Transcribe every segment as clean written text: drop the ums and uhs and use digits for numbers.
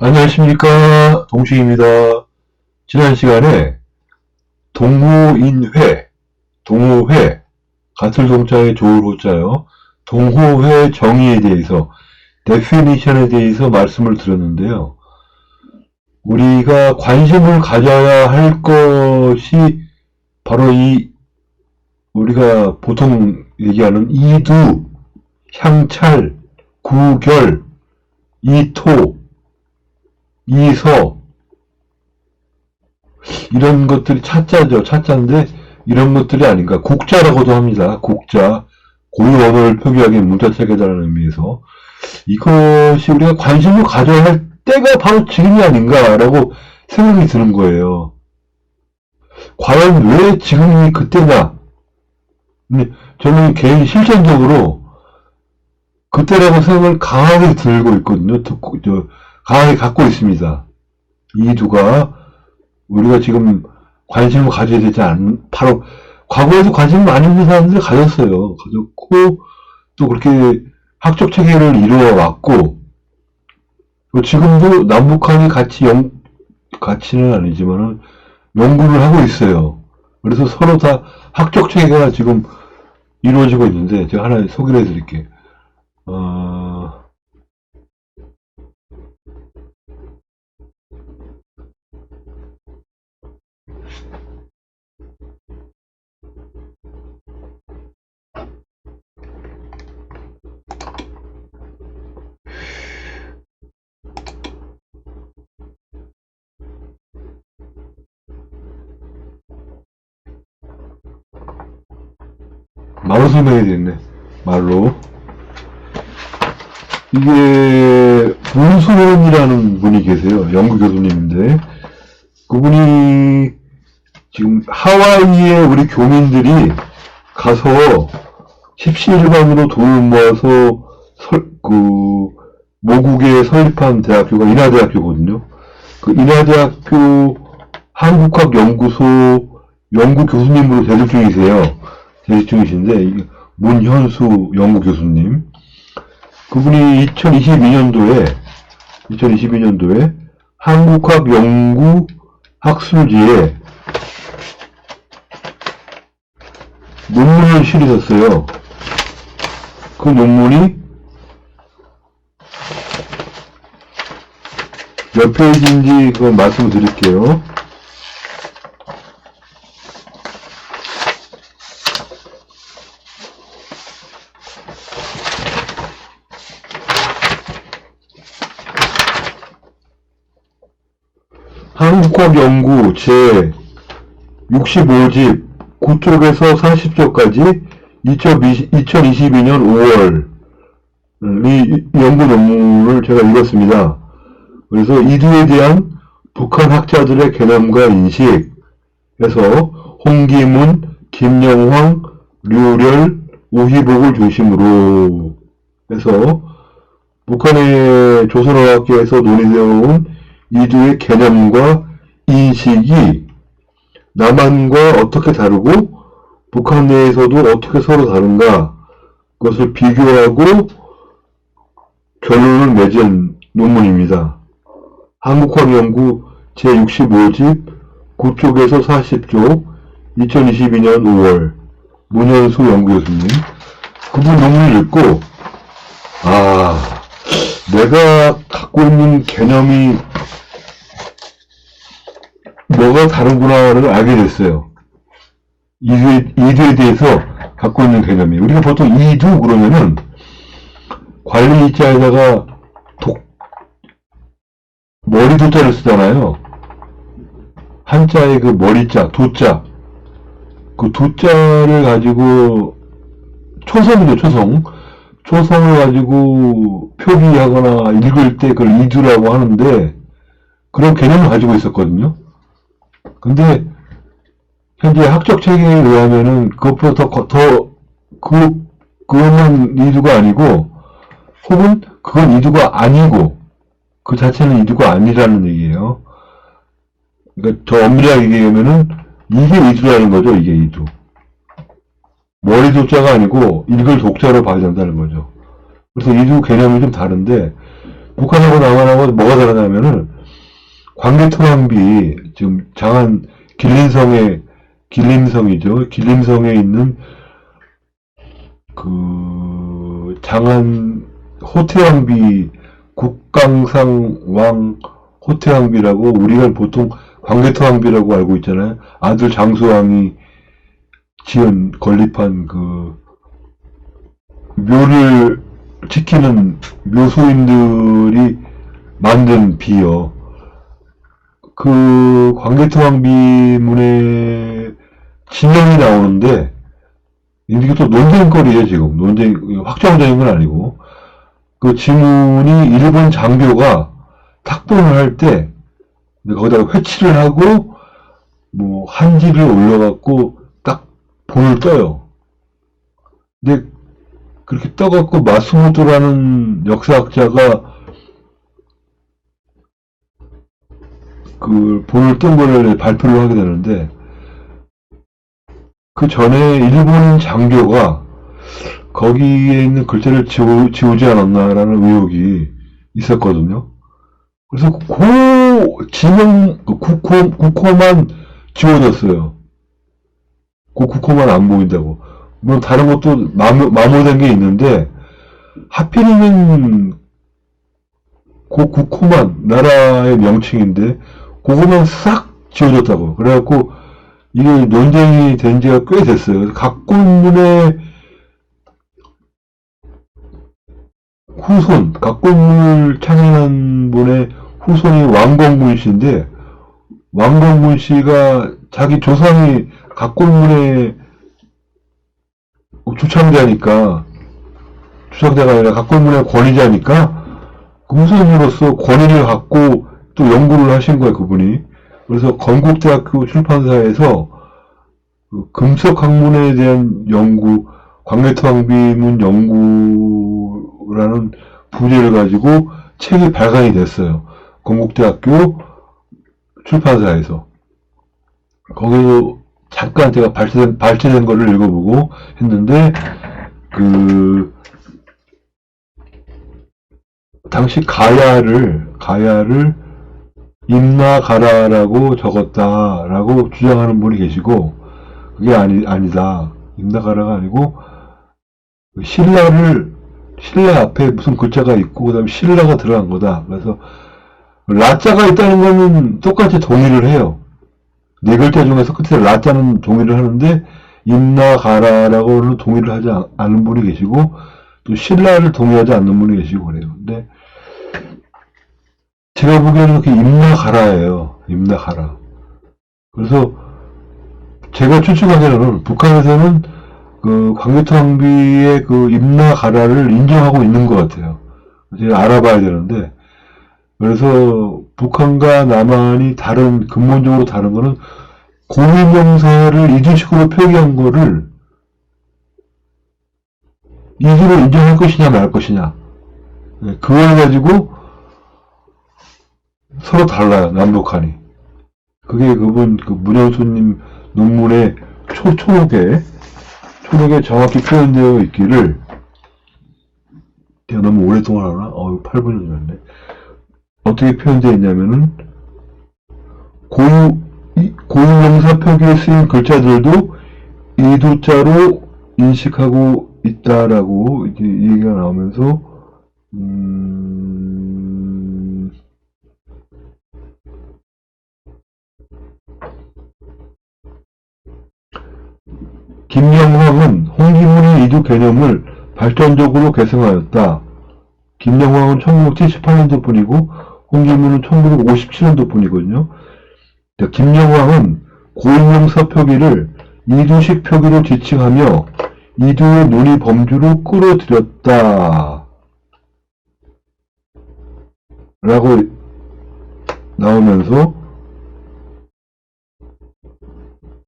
안녕하십니까, 동식입니다. 지난 시간에 동호인회, 동호회, 같은 동자의 조을 호자요. 동호회 정의에 대해서, definition에 대해서 말씀을 드렸는데요. 우리가 관심을 가져야 할 것이 바로 우리가 보통 얘기하는 이두, 향찰, 구결, 이토, 이서, 이런 것들이 차자죠. 차자인데 이런 것들이 아닌가. 국자라고도 합니다. 국자. 고유 언어를 표기하기 문자체계다라는 의미에서 이것이 우리가 관심을 가져야 할 때가 바로 지금이 아닌가라고 생각이 드는 거예요. 과연 왜 지금이 그때냐? 저는 개인 실천적으로 그때라고 생각을 강하게 들고 있거든요. 강하게 갖고 있습니다. 이 두가 우리가 지금 관심을 가져야 되지 바로 과거에도 관심 많이 있는 사람들이 가졌어요. 가졌고 또 그렇게 학적 체계를 이루어왔고 지금도 남북한이 같이는 아니지만은 연구를 하고 있어요. 그래서 서로 다 학적 체계가 지금 이루어지고 있는데 제가 하나 소개를 해드릴게요. 말로 설명해야 되겠네. 말로. 이게 문수원이라는 분이 계세요. 연구 교수님인데 그분이 지금 하와이에 우리 교민들이 가서 십시일반으로 돈을 모아서 모국에 설립한 대학교가 인하대학교거든요. 그 인하대학교 한국학연구소 연구 교수님으로 재직 중이세요. 재직 중이신데 문현수 연구 교수님. 그분이 2022년도에 한국학연구 학술지에 논문을 실으셨어요. 그 논문이 몇 페이지인지 그걸 말씀드릴게요. 한국학연구 제 65집 9쪽에서 40쪽까지 2022년 5월 이 연구 논문을 제가 읽었습니다. 그래서 이두에 대한 북한 학자들의 개념과 인식에서 홍기문, 김영황, 류렬, 오희복을 중심으로 해서 북한의 조선어학계에서 논의되어 온 이두의 개념과 인식이 남한과 어떻게 다르고 북한 내에서도 어떻게 서로 다른가 그것을 비교하고 결론을 맺은 논문입니다. 한국학연구 제65집 9쪽에서 40쪽 2022년 5월 문현수 연구교수님 그분 논문을 읽고 내가 갖고 있는 개념이 뭐가 다른구나를 알게 됐어요. 이두에 대해서 갖고 있는 개념이. 우리가 보통 이두 그러면은 관리 이자에다가 머리 도자를 쓰잖아요. 한자의 그 머리자, 도자. 그 도자를 가지고 초성이죠, 초성. 초성을 가지고 표기하거나 읽을 때 그걸 이두라고 하는데 그런 개념을 가지고 있었거든요. 근데 현재 학적 체계에 의하면은 그것보다 그것만 이두가 아니고 혹은 그건 이두가 아니고 그 자체는 이두가 아니라는 얘기예요. 그러니까 더 엄밀하게 얘기하면은 이게 이두라는 거죠. 이게 이두. 머리 독자가 아니고 읽을 독자로 봐야 된다는 거죠. 그래서 이두 개념이 좀 다른데 북한하고 남한하고 뭐가 다르냐면은 광개토랑비, 지금 장안, 길림성이죠. 길림성에 있는 그, 장안 호태왕비, 국강상 왕 호태왕비라고, 우리가 보통 광개토왕비라고 알고 있잖아요. 아들 장수왕이 지은, 건립한 그, 묘를 지키는 묘소인들이 만든 비요. 그 광개토왕비문에 지명이 나오는데, 이게 또 논쟁거리예요, 지금. 확정적인 건 아니고. 그 지문이 일본 장교가 탁봉을 할 때, 거기다가 회치를 하고, 뭐, 한지를 올려갖고, 딱, 본을 떠요. 근데, 그렇게 떠갖고, 마스모토라는 역사학자가, 그, 본을 뜬 거를 발표를 하게 되는데, 그 전에 일본 장교가 거기에 있는 글자를 지우지 않았나라는 의혹이 있었거든요. 그래서 국호만 지워졌어요. 그 국호만 안 보인다고. 물론 다른 것도 마모된 게 있는데, 하필이면 그 국호만, 나라의 명칭인데, 그거만 싹 지워졌다고. 그래갖고, 이게 논쟁이 된 지가 꽤 됐어요. 각골문의 후손, 각골문을 창현한 분의 후손이 왕건문 씨인데, 왕건문 씨가 자기 조상이 각골문의 주창자가 아니라 각골문의 권위자니까, 그 후손으로서 권위를 갖고 또 연구를 하신 거예요, 그분이. 그래서 건국대학교 출판사에서 그 금석학문에 대한 연구, 광개토왕비문 연구라는 부제를 가지고 책이 발간이 됐어요. 건국대학교 출판사에서. 거기서 잠깐 제가 발췌된 거를 읽어보고 했는데, 그, 당시 가야를 임나가라라고 적었다라고 주장하는 분이 계시고, 그게 아니다. 임나가라가 아니고, 신라 앞에 무슨 글자가 있고, 그 다음에 신라가 들어간 거다. 그래서, 라자가 있다는 거는 똑같이 동의를 해요. 네 글자 중에서 끝에 라자는 동의를 하는데, 임나가라라고는 동의를 하지 않는 분이 계시고, 또 신라를 동의하지 않는 분이 계시고 그래요. 근데, 제가 보기에는 그게 임나가라예요. 임나가라. 그래서 제가 추측하기로는 북한에서는 그 광개토왕비의 그 임나가라를 인정하고 있는 것 같아요. 제가 알아봐야 되는데, 그래서 북한과 남한이 근본적으로 다른 거는 고유명사를 이주식으로 표기한 거를 이주로 인정할 것이냐 말 것이냐, 그걸 가지고 서로 달라요, 남북한이. 그게 그분, 문현수님 논문의 초록에 정확히 표현되어 있기를, 내가 너무 오랫동안 하나? 8분이 지났네. 어떻게 표현되어 있냐면은, 고유명사 표기에 쓰인 글자들도 이두자로 인식하고 있다라고 이제 얘기가 나오면서, 김영황은 홍기문의 이두 개념을 발전적으로 계승하였다. 김영황은 1978년도 분이고 홍기문은 1957년도 분이거든요. 김영황은 고유명사 표기를 이두식 표기로 지칭하며 이두의 논의 범주로 끌어들였다. 라고 나오면서,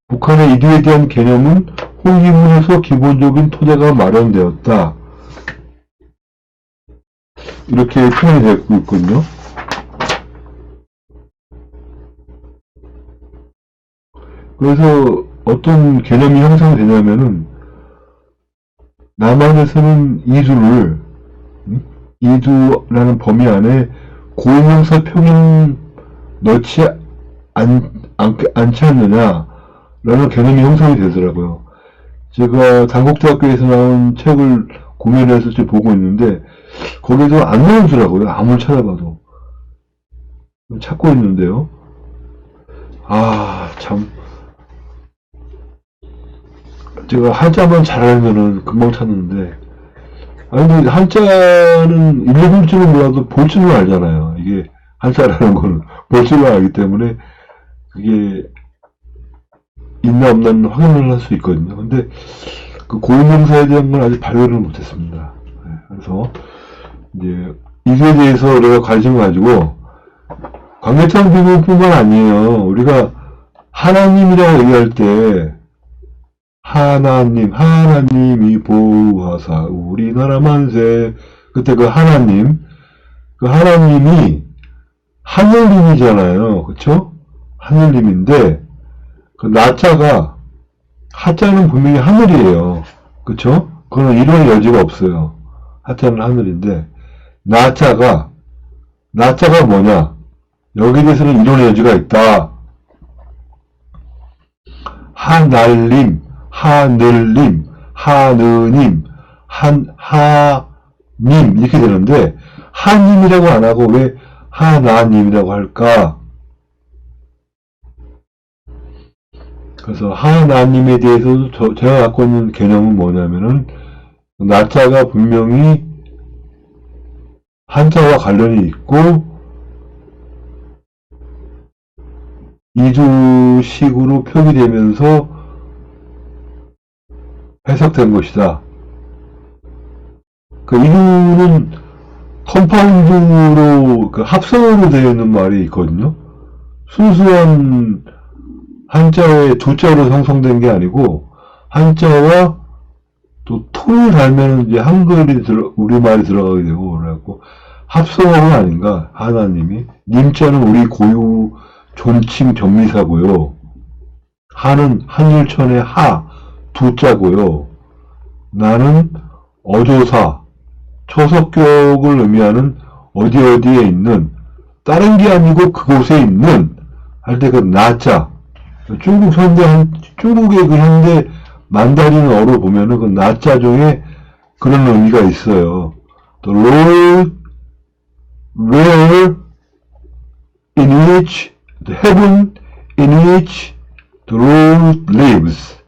북한의 이두에 대한 개념은 홍기문에서 기본적인 토대가 마련되었다. 이렇게 표현이 되고 있거든요. 그래서 어떤 개념이 형성되냐면은, 남한에서는 이두라는 범위 안에 고유명사 표기는 넣지 않지 않느냐라는 개념이 형성이 되더라고요. 제가 단국대학교에서 나온 책을 구매를 해서 지금 보고 있는데 거기도 안 나오더라고요. 아무리 찾아봐도. 찾고 있는데요. 아, 참. 제가 한자만 잘 알면은 금방 찾는데. 아니, 근데 한자는 읽을 줄은 몰라도 볼 줄은 알잖아요. 이게 한자라는 거는 볼 줄은 알기 때문에 그게 있나 없나는 확인을 할 수 있거든요. 근데 그 고유명사에 대한 건 아직 발견을 못했습니다. 네, 그래서 이제 이거에 대해서 우리가 관심을 가지고 광개토 비문뿐만 아니에요. 우리가 하나님이라고 얘기할 때 하나님이 보호하사 우리나라 만세. 그때 그 하나님이 하늘님이잖아요. 그쵸? 하늘님인데 그 나자가 하자는 분명히 하늘이에요. 그쵸? 그거는 이론의 여지가 없어요. 하자는 하늘인데 나자가 뭐냐? 여기에 대해서는 이론의 여지가 있다. 하늘님, 하느님, 하님 이렇게 되는데 하님이라고 안 하고 왜 하나님이라고 할까? 그래서 하나님에 대해서도 제가 갖고 있는 개념은 뭐냐면은 나자가 분명히 한자와 관련이 있고 이두식으로 표기되면서 해석된 것이다. 그 이두는 컴파운드로 그 합성으로 되어 있는 말이 있거든요. 순수한 한자의 두자로 형성된 게 아니고 한자와 또 토를 달면 이제 한글이 우리말이 들어가게 되고 그래갖고 합성어가 아닌가 하나님이 님자는 우리 고유 존칭 전미사고요. 하는 한율천의 두자고요. 나는 어조사 초석격을 의미하는 어디에 있는 다른 게 아니고 그곳에 있는 할 때 그 나자 중국의 그 현대 만다린어로 보면은 그 나자 중에 그런 의미가 있어요. The Lord where in which the heaven in which the Lord lives.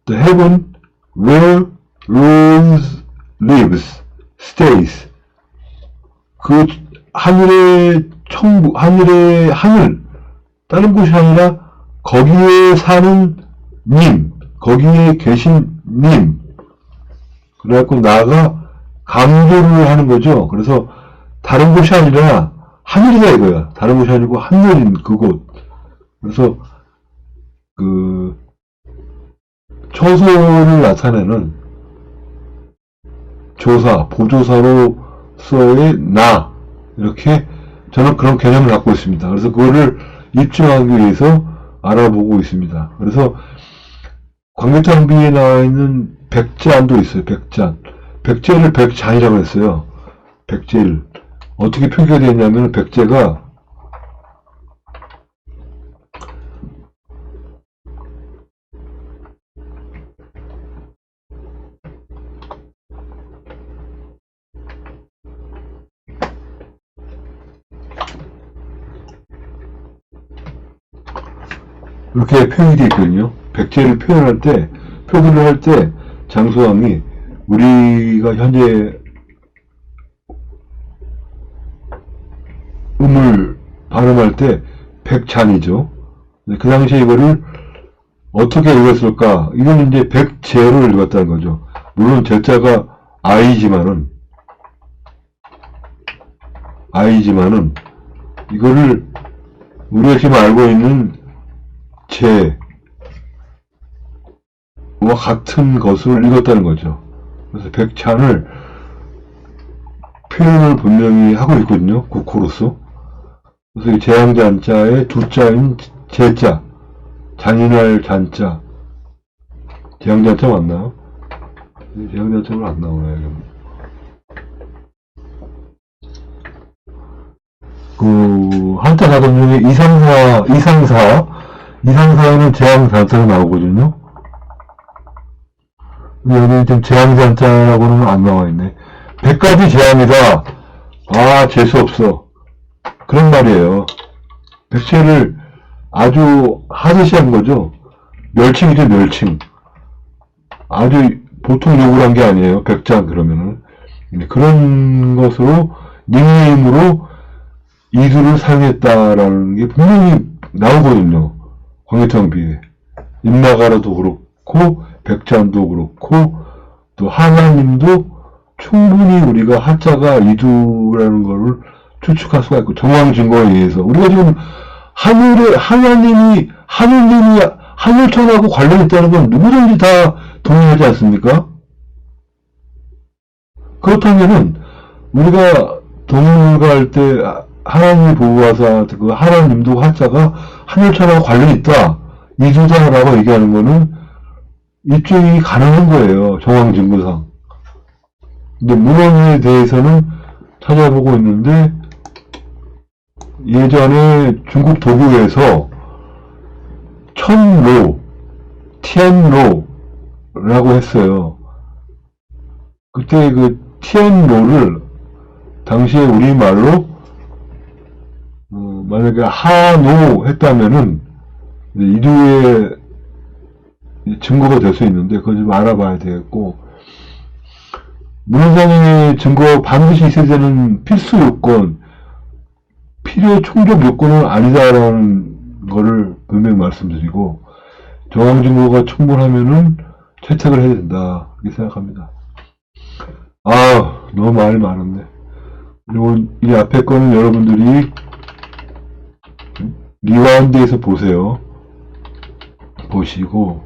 The heaven where Lord lives, stays. 그 하늘의 천국, 하늘의 하늘, 다른 곳이 아니라 거기에 사는 님, 거기에 계신 님. 그래갖고 나가 강조를 하는 거죠. 그래서 다른 곳이 아니라 하늘이다 이거야. 다른 곳이 아니고 하늘인 그곳. 그래서 그 초소를 나타내는 조사, 보조사로서의 나 이렇게 저는 그런 개념을 갖고 있습니다. 그래서 그거를 입증하기 위해서 알아보고 있습니다. 그래서 광개토항비에 나와 있는 백잔도 있어요. 백제를 백잔이라고 했어요. 백제를 어떻게 표기가 되었냐면 백제가 이렇게 표기되어 있거든요. 백제를 표기를 할 때 장수왕이 우리가 현재 음을 발음할 때 백잔이죠. 그 당시에 이거를 어떻게 읽었을까? 이건 이제 백제로 읽었다는 거죠. 물론 제자가 아이지만은 이거를 우리가 지금 알고 있는 제와 같은 것을 읽었다는 거죠. 그래서 백찬을 표현을 분명히 하고 있거든요. 국호로서. 그래서 이 재앙잔자의 두자인 제자, 잔인할 잔자, 재앙잔자 맞나요? 재앙잔자는 안 나오네요. 그 한자 가동 중에 이상사에는 재앙산자가 나오거든요. 근데 여기 지금 재앙산자라고는 안 나와 있네. 100가지 재앙이다. 아, 재수없어. 그런 말이에요. 백제를 아주 하듯이 한 거죠. 멸칭이죠, 멸칭. 아주 보통 욕을 한 게 아니에요. 백장 그러면은. 그런 것으로 닉네임으로 이두를 사용했다라는 게 분명히 나오거든요. 광해창비에. 임나가라도 그렇고 백장도 그렇고 또 하나님도 충분히 우리가 하자가 이두라는 거를 추측할 수가 있고 정황 증거에 의해서 우리가 지금 하나님이 하늘천하고 관련이 있다는 건 누구든지 다 동의하지 않습니까? 그렇다면은 우리가 동물과 할 때 하나님이 보호하사 그 하나님도 하자가 하늘천하고 관련이 있다 이두다라고 얘기하는 거는 입증이 가능한 거예요. 정황 증거상. 근데 문헌에 대해서는 찾아보고 있는데 예전에 중국 도교에서 천로, 티엔로라고 했어요. 그때 그 티엔로를 당시에 우리말로 만약에 하노 했다면은 이두의 증거가 될 수 있는데 그거 좀 알아봐야 되겠고 문헌상의 증거 반드시 있어야 되는 필수 요건 필요 충족 요건은 아니다라는 거를 분명히 말씀드리고 정황 증거가 충분하면은 채택을 해야 된다 이렇게 생각합니다. 아 너무 말이 많은데 이 앞에 거는 여러분들이 리와운드에서 보세요. 보시고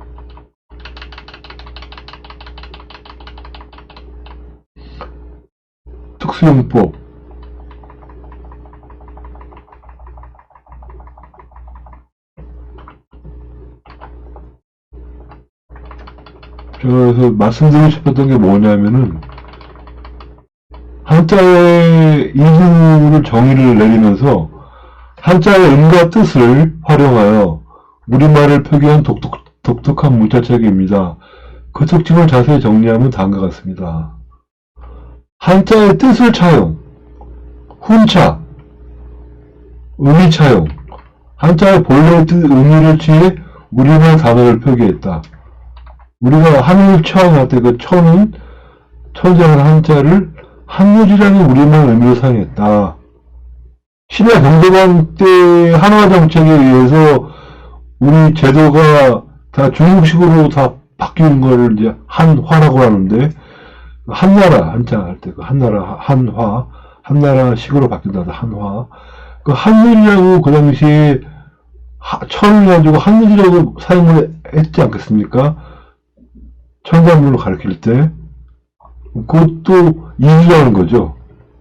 특수용법 제가 그래서 말씀드리고 싶었던 게 뭐냐면은 한자의 이두를 정의를 내리면서 한자의 음과 뜻을 활용하여 우리말을 표기한 독특한 문자체계입니다. 그 특징을 자세히 정리하면 다음과 같습니다. 한자의 뜻을 차용, 훈차, 의미 차용, 한자의 본래의 뜻, 의미를 취해 우리말 단어를 표기했다. 우리가 하늘천 할 때 그 천은 천자는 한자를 한율이라는 우리말 의미로 사용했다. 신라 경대관 때 한화 정책에 의해서 우리 제도가 다 중국식으로 다 바뀐 걸 이제 한화라고 하는데 한나라 한자 할 때 그 한나라 한나라식으로 바뀐다 한화 그 한율이라고 그 당시에 천을 가지고 한율이라고 사용을 했지 않겠습니까? 천자문을 가르칠 때 그것도 이주라는 거죠.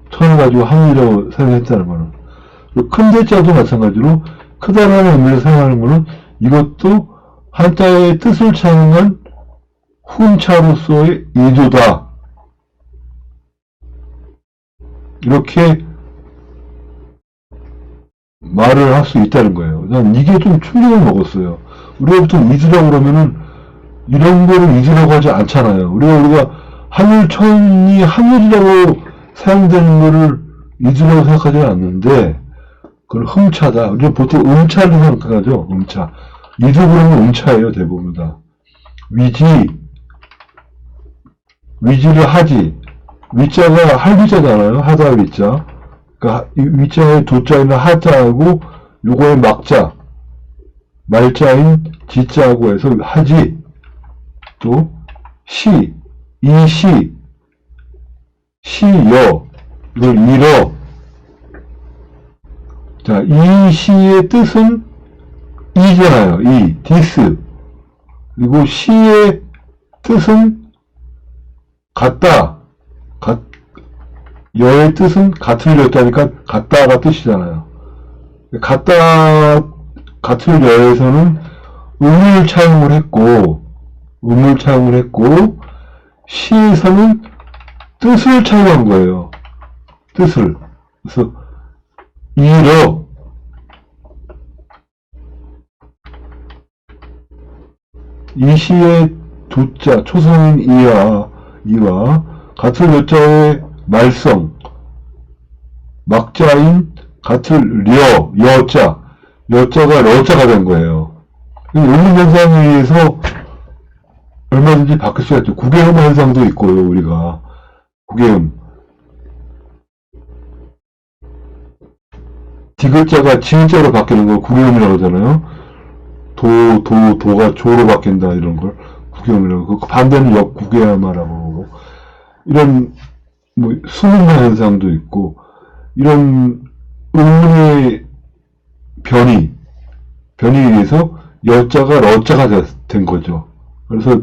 천을 가지고 한율이라고 사용했다는 거는 큰 대자도 마찬가지로 크다라는 의미를 사용하는 거는 이것도 한자의 뜻을 차용한 훈차로서의 이조다. 이렇게 말을 할 수 있다는 거예요. 난 이게 좀 충격을 먹었어요. 우리가 보통 이주라고 그러면은 이런 거를 이주라고 하지 않잖아요. 우리가 하늘천이 하늘이라고 사용되는 거를 이주라고 생각하지는 않는데 그걸 흠차다. 우리가 보통 음차를 생각하죠. 음차. 이두 그러면 음차예요. 대부분 다. 위지를 하지. 위자가 할위자잖아요. 하다 위자. 그러니까 위자의 도자인 하자하고 요거의 막자. 말자인 지자하고 해서 하지. 또 시여. 이걸 잃어. 자, 이 시의 뜻은 이잖아요. 디스. 그리고 시의 뜻은 같다. 여의 뜻은 같을 여자니까 같다가 뜻이잖아요. 같을 여에서는 음을 차용을 했고, 시에서는 뜻을 차용한 거예요. 뜻을. 그래서 이 시의 두자, 초성인 이와 같은 여자의 말성, 막자인 같은 여자가 러자가 된 거예요. 음문 현상에 의해서 얼마든지 바뀔 수가 있죠. 구개음 현상도 있고요, 우리가. 구개음. 디귿자가 지읒자로 바뀌는 걸 구개음이라고 하잖아요. 도가 조로 바뀐다, 이런 걸 구개음이라고. 그 반대는 역구개음화라고 하고. 이런, 수능화 현상도 있고, 이런 음문의 변이에 의해서 여자가 러자가 된 거죠. 그래서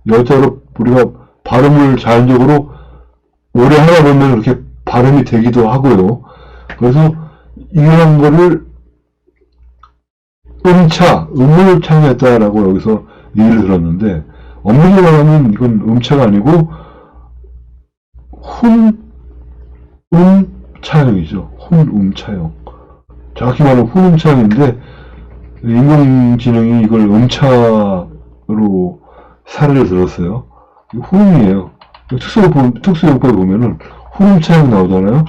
여자로 우리가 발음을 자연적으로 오래 하다 보면 그렇게 발음이 되기도 하고요. 그래서 이런 거를 음을 창했다라고 여기서 얘기를 들었는데, 엄밀히 말하면 이건 음차가 아니고 차형이죠. 차형. 정확히 말하면 차형인데, 인공지능이 이걸 음차로 사례를 들었어요. 후음이에요. 특수용법에 보면은 후음차형 나오잖아요.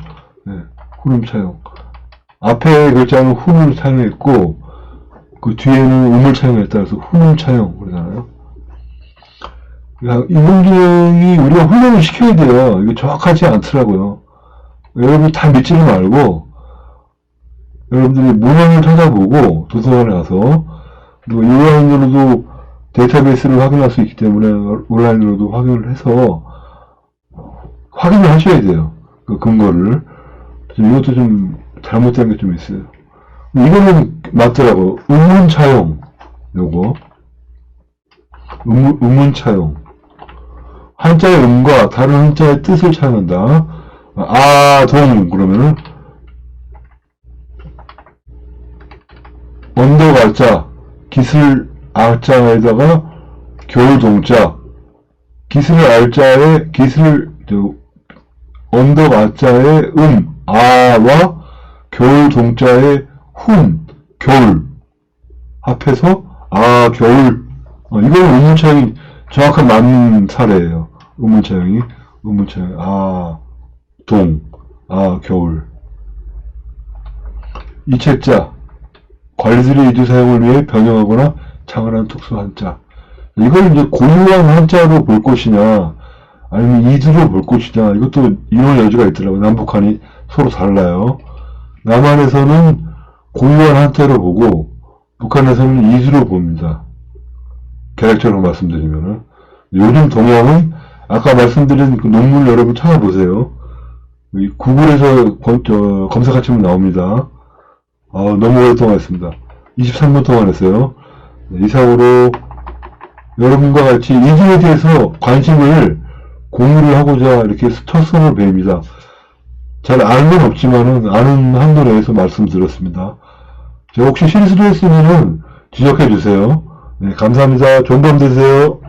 네, 후음차형. 앞에 글자는 후음을 차용했고, 그 뒤에는 음을 차용했다 해서 후음차형 그러잖아요. 인공지능이 우리가 훈련을 시켜야 돼요. 이게 정확하지 않더라고요. 여러분 다 믿지는 말고, 여러분들이 문헌을 찾아보고 도서관에 가서, 그리고 온라인으로도 데이터베이스를 확인할 수 있기 때문에 온라인으로도 확인을 해서 확인을 하셔야 돼요. 그 근거를. 이것도 좀 잘못된 게 좀 있어요. 이거는 맞더라고. 음문차용. 요거. 음문차용. 한자의 음과 다른 한자의 뜻을 차용한다. 그러면은 언덕 알자, 기슬 알자에다가 겨울 동자, 언덕 알자의 아와 겨울 동자의 겨울 합해서 겨울. 이거는 음문차용이 정확한 맞는 사례예요. 음문차용이 겨울. 이책자, 관리들의 이주 사용을 위해 변형하거나 창안한 특수 한자. 이걸 이제 고유한 한자로 볼 것이냐, 아니면 이두로 볼 것이냐, 이것도 이론의 여지가 있더라고요. 남북한이 서로 달라요. 남한에서는 고유한 한자로 보고, 북한에서는 이두로 봅니다. 개략적으로 말씀드리면은. 요즘 동양은, 아까 말씀드린 그 논문을 여러분 찾아보세요. 구글에서 검색하시면 나옵니다. 너무 오랫동안 했습니다. 23분 동안 했어요. 이상으로 여러분과 같이 이주에 대해서 관심을 공유를 하고자 이렇게 첫 손을 뵙니다. 잘 아는 건 없지만은 아는 한도 내에서 말씀드렸습니다. 제가 혹시 실수를 했으면은 지적해 주세요. 네, 감사합니다. 좋은 밤 되세요.